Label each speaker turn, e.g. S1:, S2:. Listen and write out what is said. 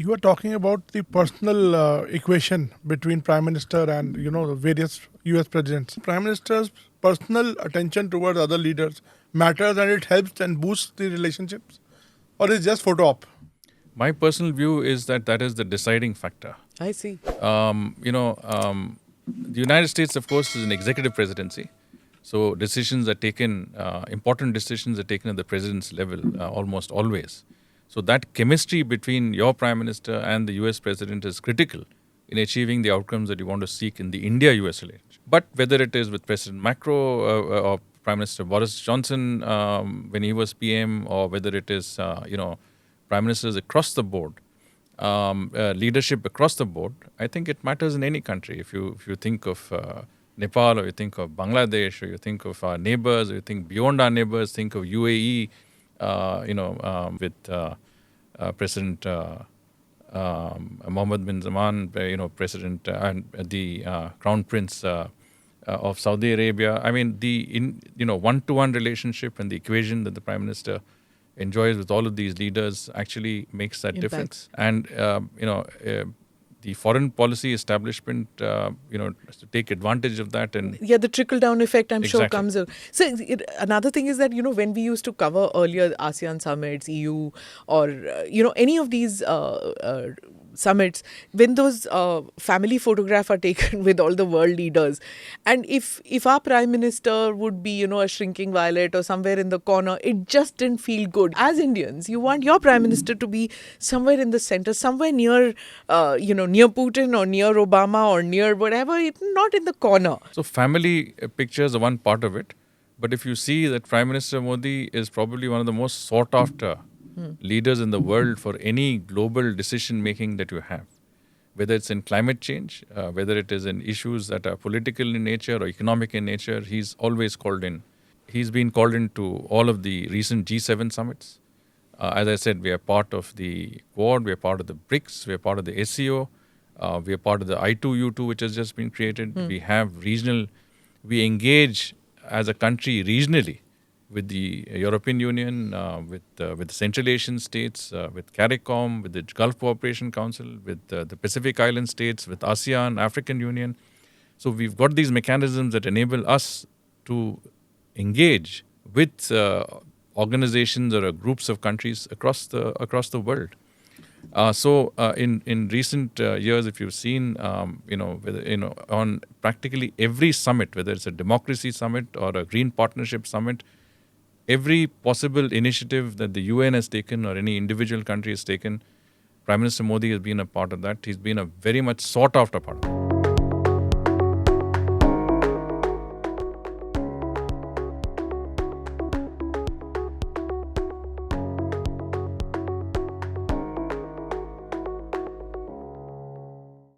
S1: You are talking about the personal equation between Prime Minister and the various U.S. presidents. Prime Minister's personal attention towards other leaders matters, and it helps and boosts the relationships, or is just photo op?
S2: My personal view is that is the deciding factor.
S3: I see.
S2: The United States, of course, is an executive presidency. So decisions are taken, important decisions are taken at the president's level almost always. So that chemistry between your Prime Minister and the US President is critical in achieving the outcomes that you want to seek in the India-US relationship. But whether it is with President Macron or Prime Minister Boris Johnson when he was PM, or whether it is, Prime Ministers across the board, leadership across the board, I think it matters in any country. If you think of Nepal, or you think of Bangladesh, or you think of our neighbors, or you think beyond our neighbors, think of UAE, with President Mohammed bin Zaman, President and the Crown Prince of Saudi Arabia. I mean, the one-to-one relationship and the equation that the Prime Minister enjoys with all of these leaders actually makes that difference. And the foreign policy establishment, to take advantage of that. And
S3: the trickle-down effect, I'm sure,
S2: Exactly.
S3: comes. So another thing is that, when we used to cover earlier ASEAN summits, EU, or, any of these summits, when those family photographs are taken with all the world leaders, and if our Prime Minister would be, a shrinking violet or somewhere in the corner, it just didn't feel good. As Indians, you want your Prime Minister to be somewhere in the center, somewhere near, near Putin or near Obama or near whatever, not in the corner.
S2: so family pictures are one part of it. But if you see that Prime Minister Modi is probably one of the most sought after leaders in the world for any global decision making that you have, whether it's in climate change, whether it is in issues that are political in nature or economic in nature, he's always called in. He's been called into all of the recent G7 summits. As I said, we are part of the Quad, we are part of the BRICS, we are part of the SCO, we are part of the I2U2, which has just been created. We have we engage as a country regionally with the European Union, with the Central Asian states, with CARICOM, with the Gulf Cooperation Council, with the Pacific Island states, with ASEAN, African Union. So we've got these mechanisms that enable us to engage with organizations or groups of countries across the world. So in recent years, if you've seen, on practically every summit, whether it's a democracy summit or a green partnership summit, every possible initiative that the UN has taken or any individual country has taken, Prime Minister Modi has been a part of that. He's been a very much sought after part of it.